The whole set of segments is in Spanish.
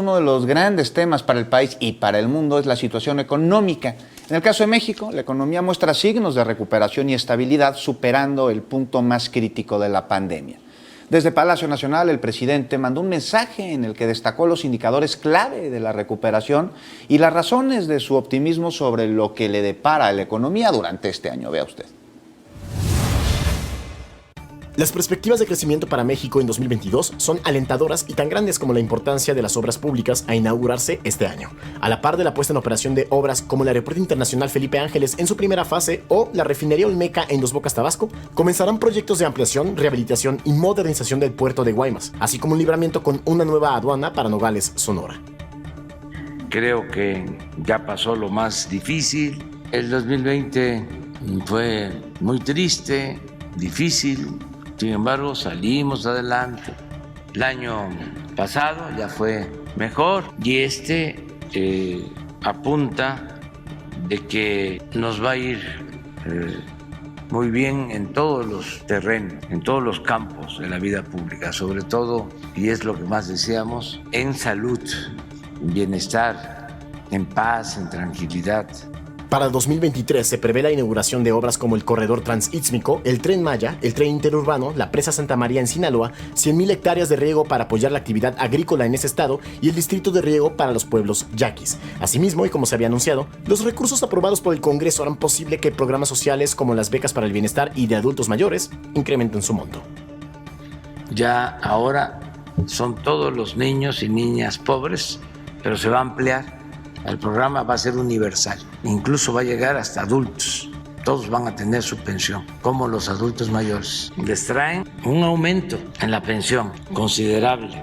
Uno de los grandes temas para el país y para el mundo es la situación económica. En el caso de México, la economía muestra signos de recuperación y estabilidad, superando el punto más crítico de la pandemia. Desde Palacio Nacional, el presidente mandó un mensaje en el que destacó los indicadores clave de la recuperación y las razones de su optimismo sobre lo que le depara a la economía durante este año. Vea usted. Las perspectivas de crecimiento para México en 2022 son alentadoras y tan grandes como la importancia de las obras públicas a inaugurarse este año, a la par de la puesta en operación de obras como el Aeropuerto Internacional Felipe Ángeles en su primera fase o la refinería Olmeca en Dos Bocas, Tabasco. Comenzarán proyectos de ampliación, rehabilitación y modernización del puerto de Guaymas, así como un libramiento con una nueva aduana para Nogales, Sonora. Creo que ya pasó lo más difícil. El 2020 fue muy triste, difícil. Sin embargo, salimos adelante. El año pasado ya fue mejor y apunta de que nos va a ir muy bien en todos los terrenos, en todos los campos de la vida pública, sobre todo, y es lo que más deseamos, en salud, en bienestar, en paz, en tranquilidad. Para 2023 se prevé la inauguración de obras como el Corredor Transístmico, el Tren Maya, el Tren Interurbano, la Presa Santa María en Sinaloa, 100,000 hectáreas de riego para apoyar la actividad agrícola en ese estado y el distrito de riego para los pueblos yaquis. Asimismo, y como se había anunciado, los recursos aprobados por el Congreso harán posible que programas sociales como las becas para el bienestar y de adultos mayores incrementen su monto. Ya ahora son todos los niños y niñas pobres, pero se va a ampliar. El programa va a ser universal, incluso va a llegar hasta adultos. Todos van a tener su pensión, como los adultos mayores. Les traen un aumento en la pensión considerable.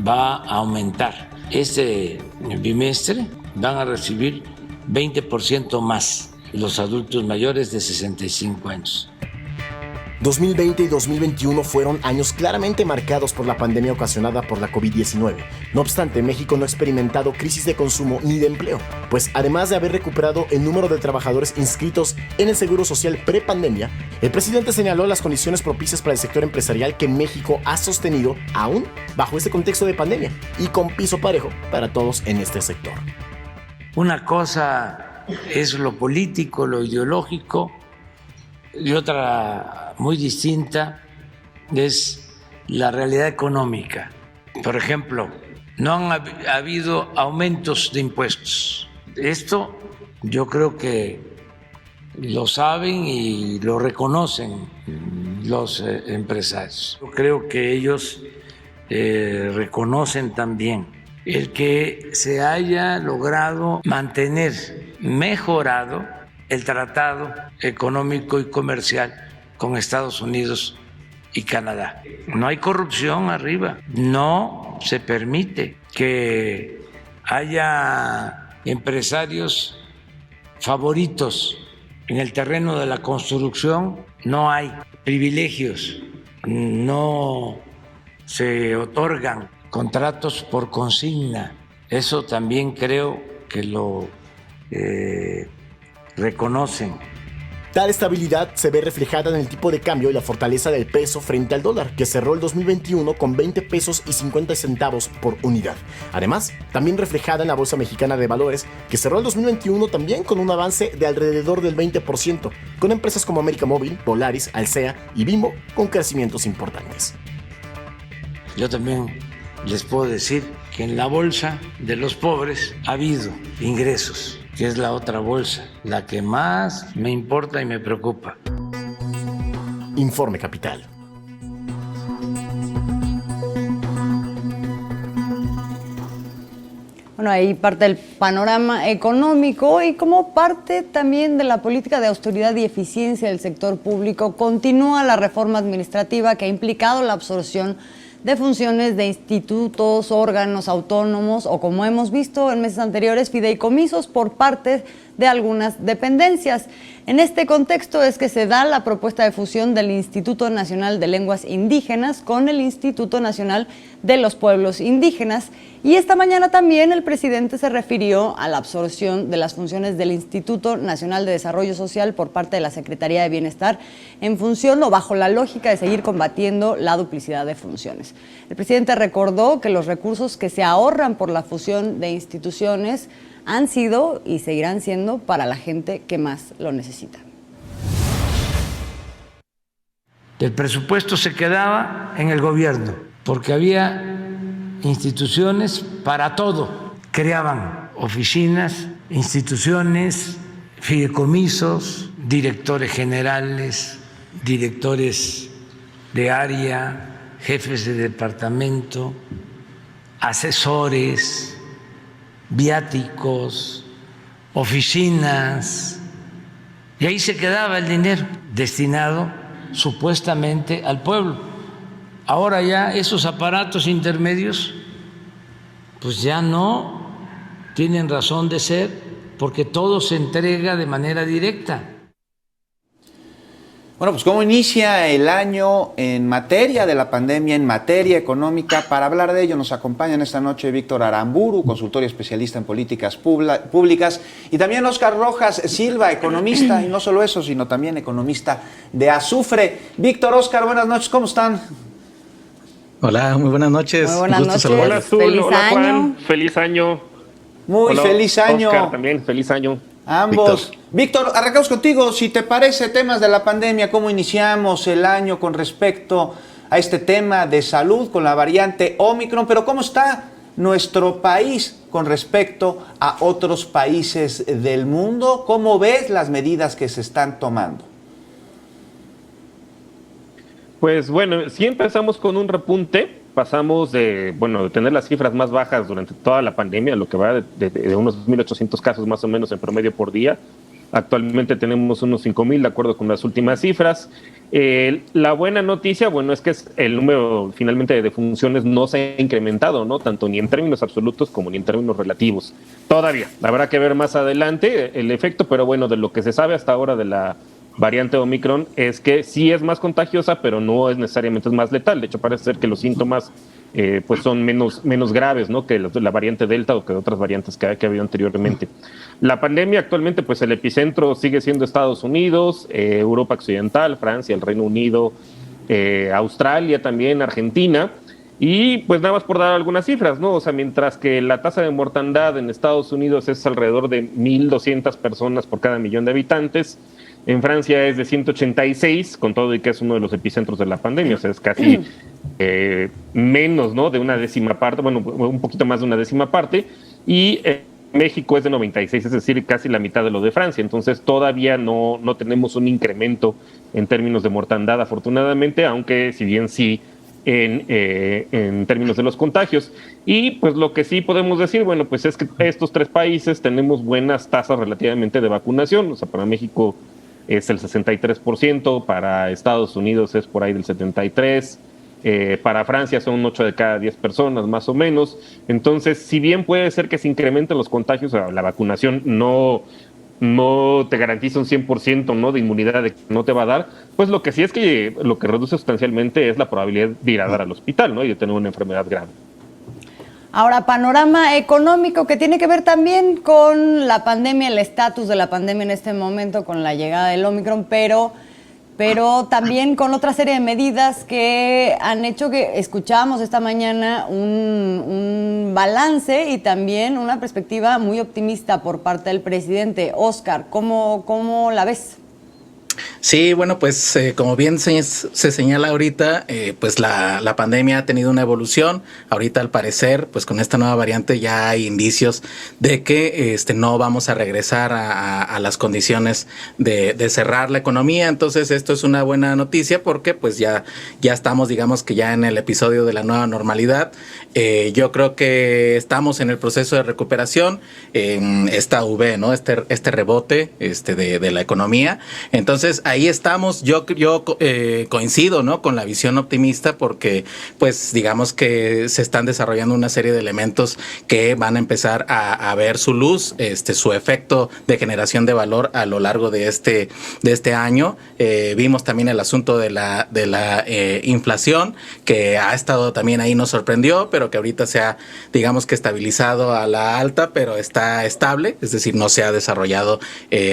Va a aumentar. Este bimestre van a recibir 20% más los adultos mayores de 65 años. 2020 y 2021 fueron años claramente marcados por la pandemia ocasionada por la COVID-19. No obstante, México no ha experimentado crisis de consumo ni de empleo, pues además de haber recuperado el número de trabajadores inscritos en el Seguro Social pre-pandemia, el presidente señaló las condiciones propicias para el sector empresarial que México ha sostenido aún bajo este contexto de pandemia y con piso parejo para todos en este sector. Una cosa es lo político, lo ideológico, y otra muy distinta es la realidad económica. Por ejemplo, no han habido aumentos de impuestos. Esto yo creo que lo saben y lo reconocen los empresarios. Yo creo que ellos reconocen también el que se haya logrado mantener mejorado el tratado económico y comercial con Estados Unidos y Canadá. No hay corrupción arriba, no se permite que haya empresarios favoritos en el terreno de la construcción, no hay privilegios, no se otorgan contratos por consigna. Eso también creo que lo reconocen. Tal estabilidad se ve reflejada en el tipo de cambio y la fortaleza del peso frente al dólar, que cerró el 2021 con 20 pesos y 50 centavos por unidad. Además, también reflejada en la Bolsa Mexicana de Valores, que cerró el 2021 también con un avance de alrededor del 20%, con empresas como América Móvil, Polaris, Alsea y Bimbo con crecimientos importantes. Yo también les puedo decir que en la bolsa de los pobres ha habido ingresos, que es la otra bolsa, la que más me importa y me preocupa. Informe Capital. Bueno, ahí parte del panorama económico y como parte también de la política de austeridad y eficiencia del sector público, continúa la reforma administrativa que ha implicado la absorción de funciones de institutos, órganos autónomos o, como hemos visto en meses anteriores, fideicomisos por parte de algunas dependencias. En este contexto es que se da la propuesta de fusión del Instituto Nacional de Lenguas Indígenas con el Instituto Nacional de los Pueblos Indígenas. Y esta mañana también el presidente se refirió a la absorción de las funciones del Instituto Nacional de Desarrollo Social por parte de la Secretaría de Bienestar en función o bajo la lógica de seguir combatiendo la duplicidad de funciones. El presidente recordó que los recursos que se ahorran por la fusión de instituciones han sido y seguirán siendo para la gente que más lo necesita. El presupuesto se quedaba en el gobierno porque había instituciones para todo. Creaban oficinas, instituciones, fideicomisos, directores generales, directores de área, jefes de departamento, asesores, viáticos, oficinas, y ahí se quedaba el dinero destinado supuestamente al pueblo. Ahora ya esos aparatos intermedios pues ya no tienen razón de ser porque todo se entrega de manera directa. Bueno, pues ¿cómo inicia el año en materia de la pandemia, en materia económica? Para hablar de ello nos acompañan esta noche Víctor Aramburu, consultor y especialista en políticas públicas, y también Óscar Rojas Silva, economista, y no solo eso, sino también economista de Azufre. Víctor, Óscar, buenas noches, ¿cómo están? Hola, muy buenas noches. Muy buenas noches. Hola Azul, Feliz hola Juan, año. feliz año. Muy Hola, feliz año. Óscar también, feliz año. Ambos. Víctor, arrancamos contigo. Si te parece, temas de la pandemia, ¿cómo iniciamos el año con respecto a este tema de salud con la variante Omicron? Pero ¿cómo está nuestro país con respecto a otros países del mundo? ¿Cómo ves las medidas que se están tomando? Pues bueno, sí empezamos con un repunte. Pasamos de tener las cifras más bajas durante toda la pandemia, lo que va de unos 1.800 casos más o menos en promedio por día. Actualmente tenemos unos 5.000 de acuerdo con las últimas cifras. La buena noticia, es que el número finalmente de defunciones no se ha incrementado, ¿no? Tanto ni en términos absolutos como ni en términos relativos. Todavía, habrá que ver más adelante el efecto, pero de lo que se sabe hasta ahora de la variante Omicron es que sí es más contagiosa, pero no es necesariamente más letal. De hecho, parece ser que los síntomas son menos graves, ¿no? Que la variante Delta o que otras variantes que ha habido anteriormente. La pandemia actualmente, el epicentro sigue siendo Estados Unidos, Europa Occidental, Francia, el Reino Unido, Australia también, Argentina. Y pues nada más por dar algunas cifras, ¿no? O sea, mientras que la tasa de mortandad en Estados Unidos es alrededor de 1.200 personas por cada millón de habitantes, en Francia es de 186, con todo y que es uno de los epicentros de la pandemia, o sea, es casi menos, ¿no? De una décima parte, un poquito más de una décima parte, y México es de 96, es decir, casi la mitad de lo de Francia. Entonces todavía no tenemos un incremento en términos de mortandad, afortunadamente, aunque si bien sí en términos de los contagios. Y pues lo que sí podemos decir, es que estos tres países tenemos buenas tasas relativamente de vacunación. O sea, para México es el 63%, para Estados Unidos es por ahí del 73%, para Francia son 8 de cada 10 personas, más o menos. Entonces, si bien puede ser que se incrementen los contagios, la vacunación no te garantiza un 100%, ¿no? De inmunidad, de que no te va a dar, pues lo que sí es que lo que reduce sustancialmente es la probabilidad de ir a dar al hospital, ¿no? Y de tener una enfermedad grave. Ahora, panorama económico que tiene que ver también con la pandemia, el estatus de la pandemia en este momento, con la llegada del Omicron, pero también con otra serie de medidas que han hecho que escuchábamos esta mañana un balance y también una perspectiva muy optimista por parte del presidente. Óscar, ¿cómo la ves? Sí, pues como bien se señala ahorita, pues la pandemia ha tenido una evolución. Ahorita al parecer, pues con esta nueva variante ya hay indicios de que no vamos a regresar a las condiciones de cerrar la economía. Entonces esto es una buena noticia porque pues ya estamos, digamos que ya en el episodio de la nueva normalidad. Yo creo que estamos en el proceso de recuperación, esta V, ¿no? Este rebote de la economía. Entonces Entonces ahí estamos, yo coincido, ¿no?, con la visión optimista, porque pues digamos que se están desarrollando una serie de elementos que van a empezar a ver su luz, su efecto de generación de valor a lo largo de este año. Vimos también el asunto de la inflación, que ha estado también ahí, nos sorprendió, pero que ahorita se ha, digamos que estabilizado a la alta, pero está estable, es decir, no se ha desarrollado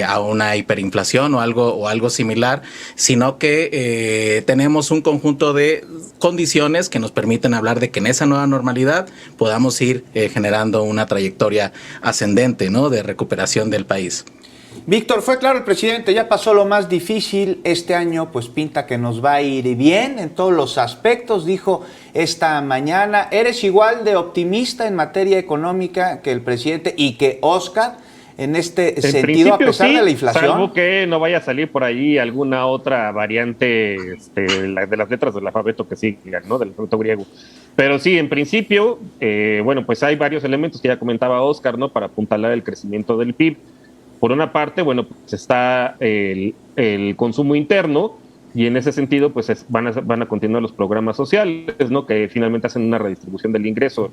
a una hiperinflación o algo similar, sino que tenemos un conjunto de condiciones que nos permiten hablar de que en esa nueva normalidad podamos ir generando una trayectoria ascendente, ¿no?, de recuperación del país. Víctor, fue claro el presidente, ya pasó lo más difícil, este año pues pinta que nos va a ir bien en todos los aspectos, dijo esta mañana. ¿Eres igual de optimista en materia económica que el presidente y que Óscar en este sentido, a pesar de la inflación? Salvo que no vaya a salir por ahí alguna otra variante de las letras del alfabeto que sigan, ¿no?, del alfabeto griego. Pero sí, en principio, bueno, pues hay varios elementos que ya comentaba Óscar, ¿no?, para apuntalar el crecimiento del PIB. Por una parte, bueno, pues está el consumo interno, y en ese sentido, pues van a continuar los programas sociales, ¿no?, que finalmente hacen una redistribución del ingreso.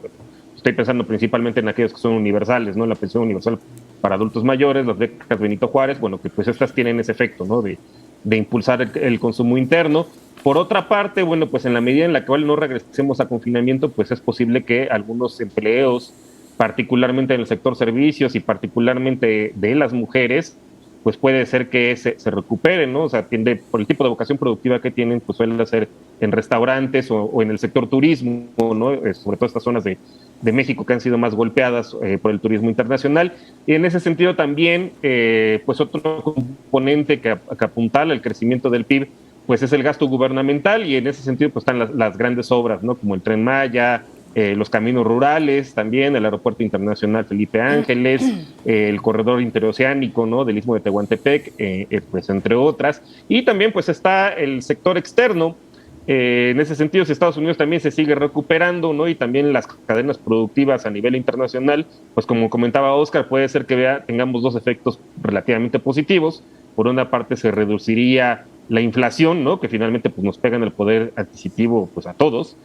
Estoy pensando principalmente en aquellos que son universales, ¿no?, la pensión universal para adultos mayores, las becas Benito Juárez, bueno, que pues estas tienen ese efecto, ¿no?, de impulsar el consumo interno. Por otra parte, bueno, pues en la medida en la cual no regresemos a confinamiento, pues es posible que algunos empleos, particularmente en el sector servicios y particularmente de las mujeres, pues puede ser que se recuperen, ¿no? O sea, por el tipo de vocación productiva que tienen, pues suele ser en restaurantes o en el sector turismo, ¿no? Sobre todo estas zonas de México que han sido más golpeadas por el turismo internacional. Y en ese sentido también, pues otro componente que apuntala el crecimiento del PIB, pues es el gasto gubernamental, y en ese sentido pues están las grandes obras, ¿no?, como el Tren Maya, los caminos rurales también, el Aeropuerto Internacional Felipe Ángeles, el corredor interoceánico, ¿no?, del Istmo de Tehuantepec, pues entre otras. Y también pues está el sector externo. En ese sentido, si Estados Unidos también se sigue recuperando, ¿no?, y también las cadenas productivas a nivel internacional, pues como comentaba Óscar, puede ser que tengamos dos efectos relativamente positivos. Por una parte se reduciría la inflación, ¿no?, que finalmente pues nos pega en el poder adquisitivo pues a todos,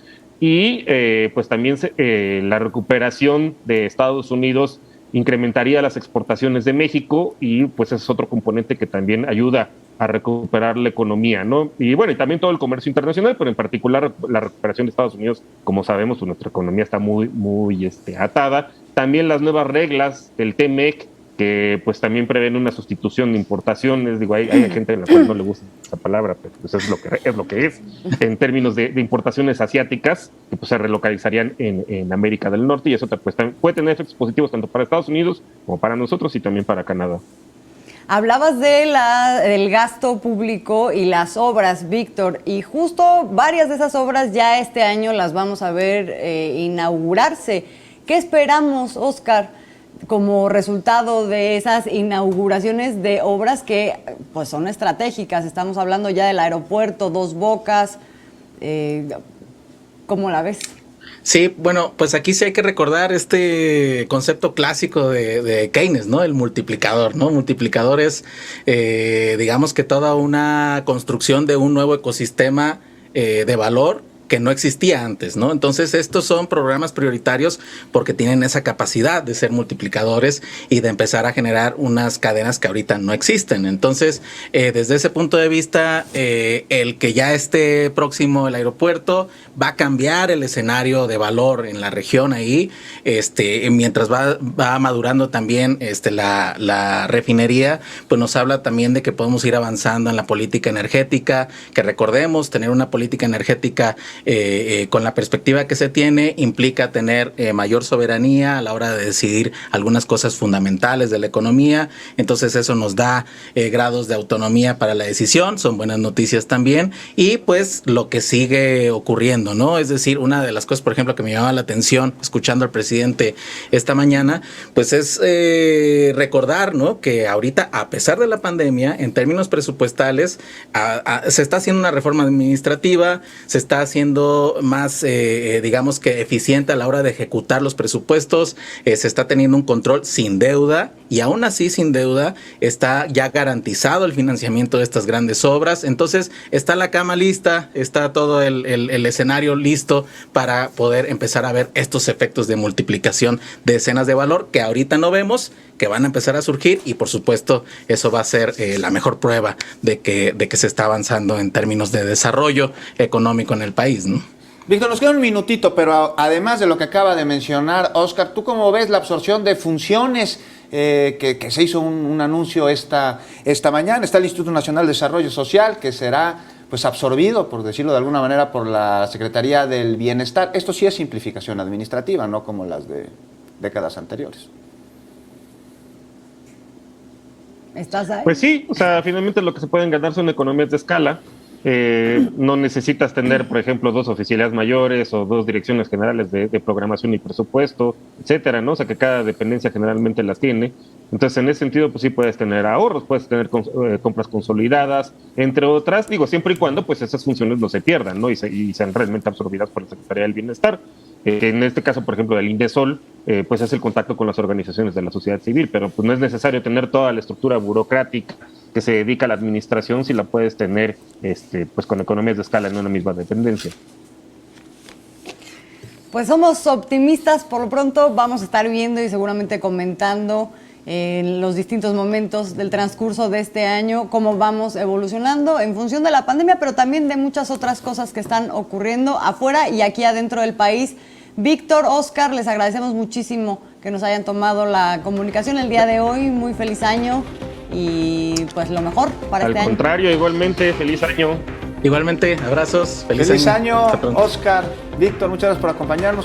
y pues también la recuperación de Estados Unidos incrementaría las exportaciones de México, y pues ese es otro componente que también ayuda a recuperar la economía, ¿no? Y bueno, y también todo el comercio internacional, pero en particular la recuperación de Estados Unidos, como sabemos, pues nuestra economía está muy atada. También las nuevas reglas del TEMEC, que pues también prevén una sustitución de importaciones. Digo, hay gente a la cual no le gusta esa palabra, pero pues es lo que es en términos de importaciones asiáticas, que pues se relocalizarían en América del Norte, y eso pues puede tener efectos positivos tanto para Estados Unidos como para nosotros y también para Canadá. Hablabas del gasto público y las obras, Víctor, y justo varias de esas obras ya este año las vamos a ver inaugurarse. ¿Qué esperamos, Óscar, como resultado de esas inauguraciones de obras que pues son estratégicas? Estamos hablando ya del aeropuerto Dos Bocas. ¿Cómo la ves? Sí, bueno, pues aquí sí hay que recordar este concepto clásico de Keynes, ¿no? El multiplicador, ¿no? Multiplicador es, digamos que toda una construcción de un nuevo ecosistema de valor que no existía antes, ¿no? Entonces estos son programas prioritarios porque tienen esa capacidad de ser multiplicadores y de empezar a generar unas cadenas que ahorita no existen. Entonces, desde ese punto de vista, el que ya esté próximo el aeropuerto va a cambiar el escenario de valor en la región ahí, mientras va madurando también la refinería, pues nos habla también de que podemos ir avanzando en la política energética, que recordemos, tener una política energética con la perspectiva que se tiene implica tener mayor soberanía a la hora de decidir algunas cosas fundamentales de la economía. Entonces eso nos da grados de autonomía para la decisión, son buenas noticias también. Y pues lo que sigue ocurriendo, ¿no? Es decir, una de las cosas, por ejemplo, que me llamaba la atención escuchando al presidente esta mañana, pues es recordar, ¿no?, que ahorita, a pesar de la pandemia, en términos presupuestales, se está haciendo una reforma administrativa, se está haciendo siendo más, digamos que eficiente a la hora de ejecutar los presupuestos, se está teniendo un control sin deuda y aún así sin deuda está ya garantizado el financiamiento de estas grandes obras. Entonces está la cama lista, está todo el escenario listo para poder empezar a ver estos efectos de multiplicación de escenas de valor que ahorita no vemos, que van a empezar a surgir, y por supuesto eso va a ser la mejor prueba de que se está avanzando en términos de desarrollo económico en el país, ¿no? Víctor, nos queda un minutito, pero además de lo que acaba de mencionar Óscar, ¿tú cómo ves la absorción de funciones que se hizo un anuncio esta mañana? Está el Instituto Nacional de Desarrollo Social, que será pues absorbido, por decirlo de alguna manera, por la Secretaría del Bienestar. Esto sí es simplificación administrativa, no como las de décadas anteriores. ¿Estás ahí? Pues sí, o sea, finalmente lo que se pueden ganar son economías de escala. No necesitas tener, por ejemplo, 2 oficialías mayores o 2 direcciones generales de programación y presupuesto, etcétera, ¿no? O sea, que cada dependencia generalmente las tiene. Entonces, en ese sentido, pues sí puedes tener ahorros, puedes tener compras consolidadas, entre otras, digo, siempre y cuando pues esas funciones no se pierdan, ¿no? Y sean realmente absorbidas por la Secretaría del Bienestar. En este caso, por ejemplo, del INDESOL, pues es el contacto con las organizaciones de la sociedad civil, pero pues no es necesario tener toda la estructura burocrática que se dedica a la administración si la puedes tener pues con economías de escala en una misma dependencia. Pues somos optimistas, por lo pronto vamos a estar viendo y seguramente comentando en los distintos momentos del transcurso de este año cómo vamos evolucionando en función de la pandemia, pero también de muchas otras cosas que están ocurriendo afuera y aquí adentro del país. Víctor, Óscar, les agradecemos muchísimo que nos hayan tomado la comunicación el día de hoy. Muy feliz año y pues lo mejor para este año. Al contrario, igualmente, feliz año. Igualmente, abrazos, Feliz año, Óscar, Víctor, muchas gracias por acompañarnos.